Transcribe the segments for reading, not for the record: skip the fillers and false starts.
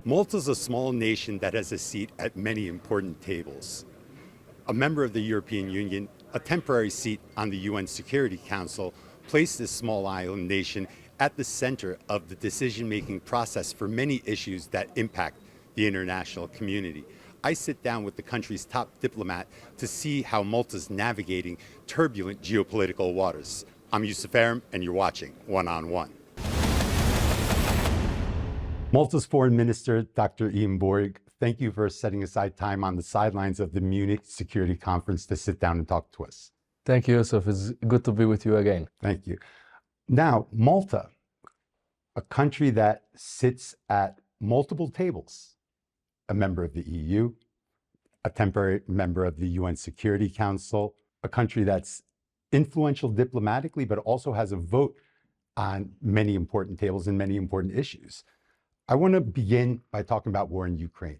Malta's a small nation that has a seat at many important tables. A member of the European Union, a temporary seat on the UN Security Council, placed this small island nation at the center of the decision-making process for many issues that impact the international community. I sit down with the country's top diplomat to see how Malta's navigating turbulent geopolitical waters. I'm Yusuf Aram, and you're watching One on One. Malta's Foreign Minister, Dr. Ian Borg, thank you for setting aside time on the sidelines of the Munich Security Conference to sit down and talk to us. Thank you, Yusuf. It's good to be with you again. Thank you. Now, Malta, a country that sits at multiple tables, a member of the EU, a temporary member of the UN Security Council, a country that's influential diplomatically, but also has a vote on many important tables and many important issues. I want to begin by talking about war in Ukraine.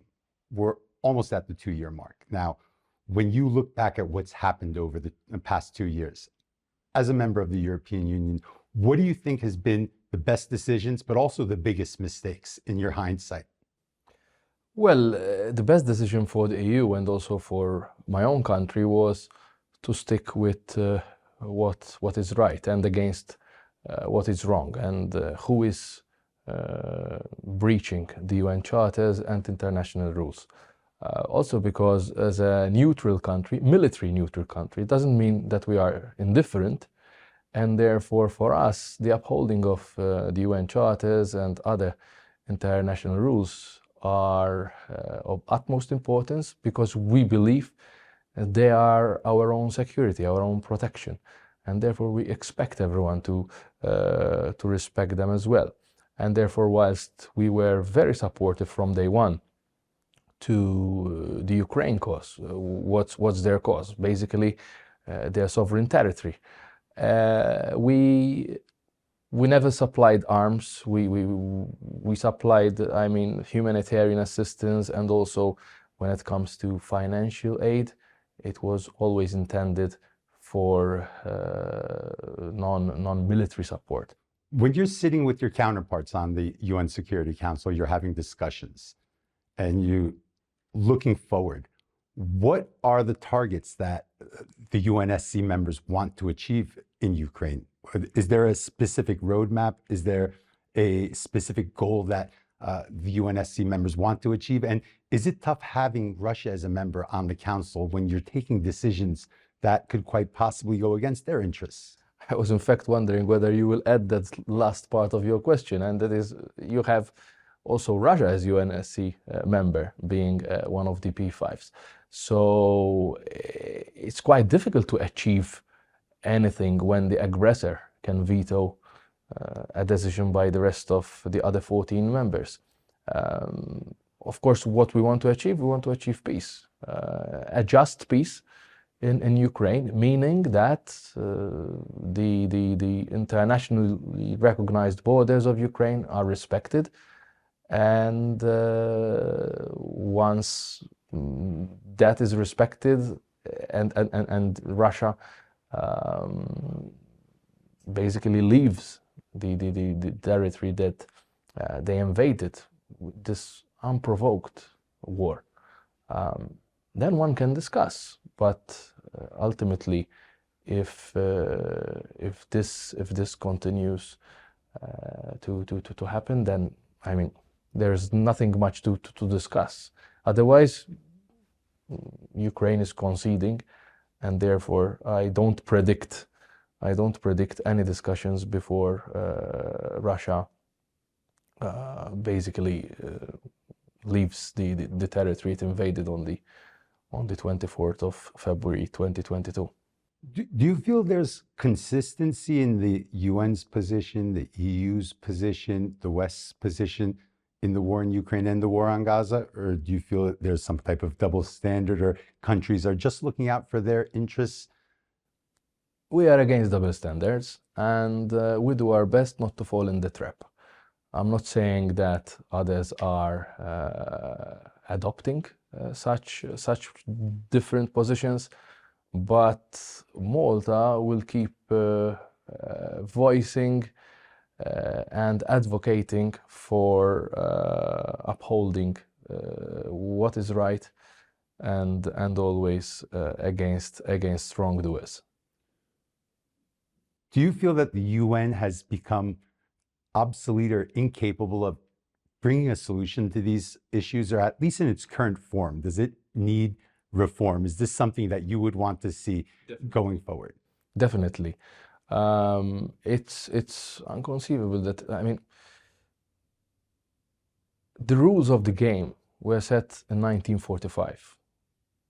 We're almost at the 2-year mark. Now, when you look back at what's happened over the past 2 years, as a member of the European Union, what do you think has been the best decisions, but also the biggest mistakes in your hindsight? Well, the best decision for the EU and also for my own country was to stick with what is right and against what is wrong and who is breaching the UN charters and international rules. Also because as a neutral country, military neutral country, it doesn't mean that we are indifferent, and therefore for us the upholding of the UN charters and other international rules are of utmost importance, because we believe they are our own security, our own protection, and therefore we expect everyone to respect them as well. And therefore, whilst we were very supportive from day one to the Ukraine cause, what's their cause? Basically, their sovereign territory. We never supplied arms. We supplied, I mean, humanitarian assistance, and also when it comes to financial aid, it was always intended for non-military support. When you're sitting with your counterparts on the UN Security Council, you're having discussions and you looking forward, what are the targets that the UNSC members want to achieve in Ukraine? Is there a specific roadmap? Is there a specific goal that the UNSC members want to achieve? And is it tough having Russia as a member on the council when you're taking decisions that could quite possibly go against their interests? I was in fact wondering whether you will add that last part of your question, and that is, you have also Russia as UNSC member, being one of the P5s. So it's quite difficult to achieve anything when the aggressor can veto a decision by the rest of the other 14 members. Of course, what we want to achieve peace, a just peace in Ukraine, meaning that the internationally recognized borders of Ukraine are respected, and once that is respected and Russia basically leaves the territory that they invaded with this unprovoked war, then one can discuss. But ultimately, if this continues to happen, then I mean there's nothing much to discuss. Otherwise, Ukraine is conceding, and therefore I don't predict any discussions before Russia basically leaves the territory it invaded on the 24th of February 2022. Do you feel there's consistency in the UN's position, the EU's position, the West's position in the war in Ukraine and the war on Gaza? Or do you feel that there's some type of double standard, or countries are just looking out for their interests? We are against double standards, and we do our best not to fall in the trap. I'm not saying that others are adopting such different positions, but Malta will keep voicing and advocating for upholding what is right and always against wrongdoers. Do you feel that the UN has become obsolete or incapable of bringing a solution to these issues, or at least in its current form? Does it need reform? Is this something that you would want to see going forward? Definitely. It's inconceivable that, I mean, the rules of the game were set in 1945.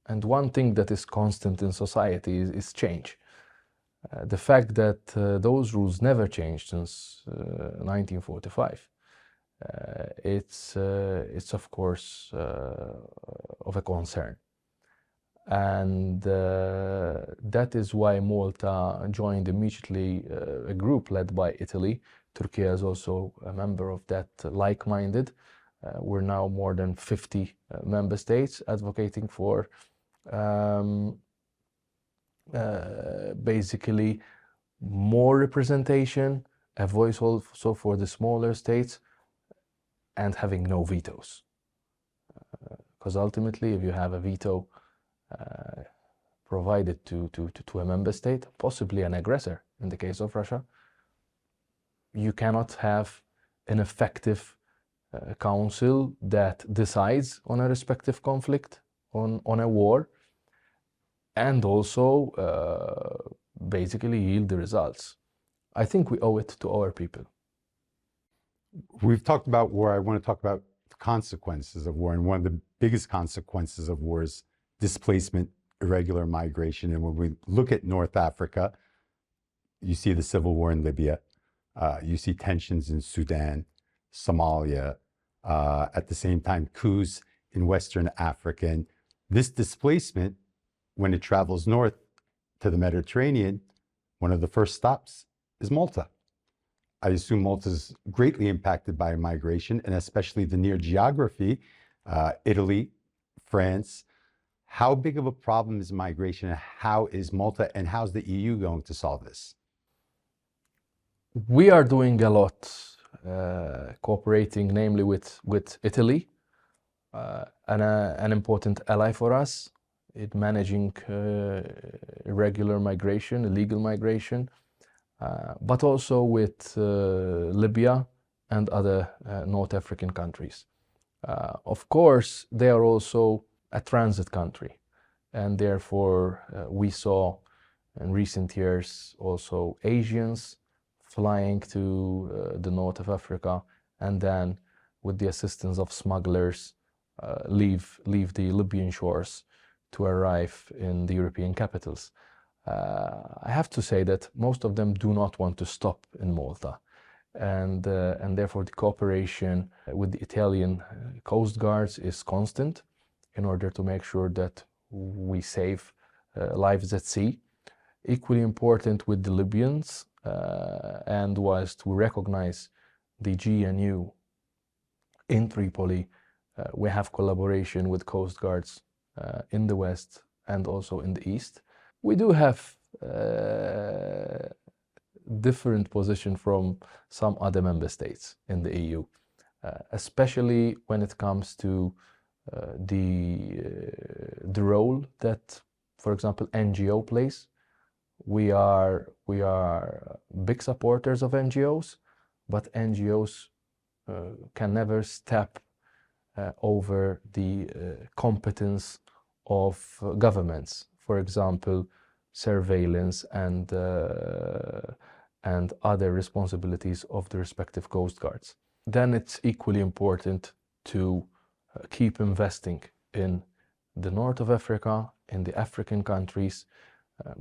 And one thing that is constant in society is change. The fact that those rules never changed since 1945, it's of course of a concern. And that is why Malta joined immediately a group led by Italy. Turkey is also a member of that like-minded. We're now more than 50 member states advocating for basically more representation, a voice also for the smaller states, and having no vetoes. Because ultimately, if you have a veto provided to a member state, possibly an aggressor in the case of Russia, you cannot have an effective council that decides on a respective conflict, on a war, and also basically yield the results. I think we owe it to our people. We've talked about war. I want to talk about the consequences of war. And one of the biggest consequences of war is displacement, irregular migration. And when we look at North Africa, you see the civil war in Libya, you see tensions in Sudan, Somalia, at the same time, coups in Western Africa. And this displacement, when it travels north to the Mediterranean, one of the first stops is Malta. I assume Malta is greatly impacted by migration, and especially the near geography, Italy, France. How big of a problem is migration, and how is Malta and how's the EU going to solve this? We are doing a lot, cooperating namely with Italy, an important ally for us in managing irregular migration, illegal migration, but also with Libya and other North African countries. Of course, they are also a transit country, and therefore we saw in recent years also Asians flying to the north of Africa, and then with the assistance of smugglers leave the Libyan shores to arrive in the European capitals. I have to say that most of them do not want to stop in Malta, and therefore the cooperation with the Italian coast guards is constant in order to make sure that we save lives at sea. Equally important with the Libyans, and whilst we recognize the GNU in Tripoli, we have collaboration with coast guards in the west and also in the east. We do have different position from some other member states in the EU, especially when it comes to the role that, for example, NGO plays. We are big supporters of NGOs, but NGOs can never step over the competence of governments. For example, surveillance and other responsibilities of the respective coast guards. Then it's equally important to keep investing in the north of Africa, in the African countries,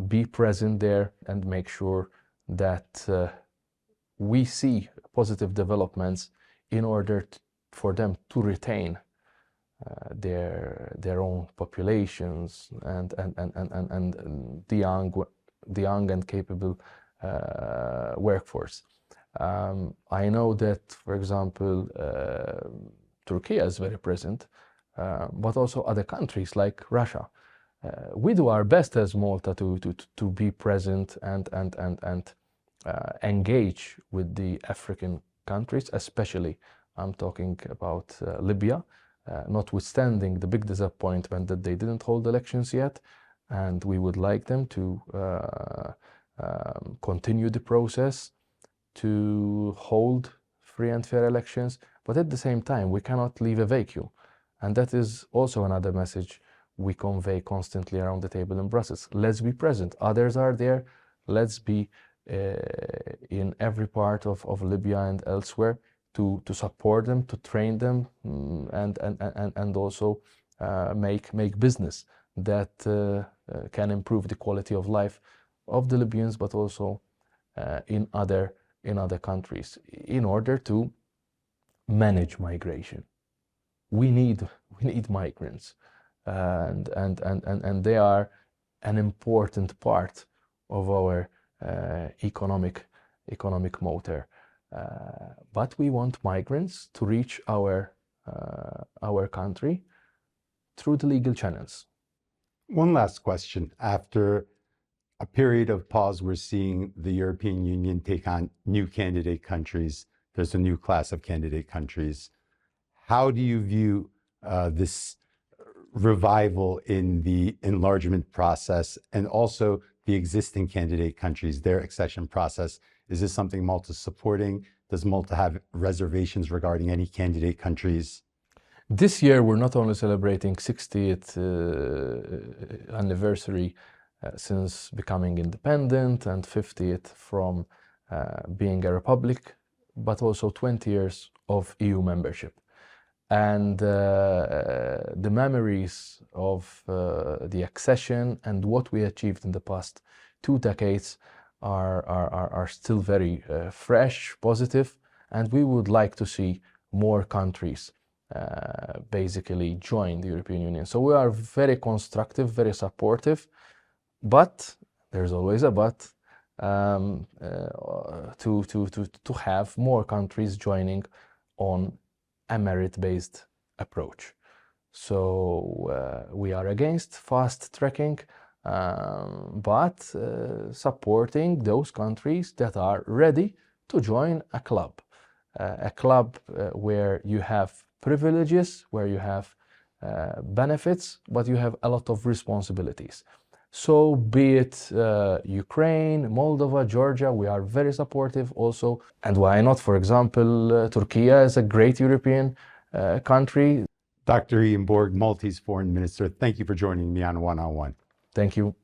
be present there and make sure that we see positive developments in order for them to retain their own populations and the young and capable workforce. I know that, for example, Turkey is very present, but also other countries like Russia. We do our best as Malta to be present and engage with the African countries, especially I'm talking about Libya, notwithstanding the big disappointment that they didn't hold elections yet, and we would like them to continue the process to hold free and fair elections, but at the same time we cannot leave a vacuum, and that is also another message we convey constantly around the table in Brussels. Let's be present. Others are there. Let's be in every part of Libya and elsewhere to support them, to train them, and also make business that can improve the quality of life of the Libyans, but also in other countries, in order to manage migration. We need migrants, and they are an important part of our economic motor. But we want migrants to reach our country through the legal channels. One last question. After a period of pause, we're seeing the European Union take on new candidate countries. There's a new class of candidate countries. How do you view this revival in the enlargement process and also the existing candidate countries, their accession process? Is this something Malta's supporting? Does Malta have reservations regarding any candidate countries? This year, we're not only celebrating 60th anniversary since becoming independent and 50th from being a republic, but also 20 years of EU membership. And the memories of the accession and what we achieved in the past 2 decades are still very fresh, positive, and we would like to see more countries basically join the European Union. So we are very constructive, very supportive, but there's always a but, to have more countries joining on a merit-based approach. So we are against fast-tracking, but supporting those countries that are ready to join a club where you have privileges, where you have benefits, but you have a lot of responsibilities. So be it Ukraine, Moldova, Georgia, we are very supportive also. And why not, for example, Turkey is a great European country. Dr. Ian Borg, Maltese Foreign Minister, thank you for joining me on One on One. Thank you.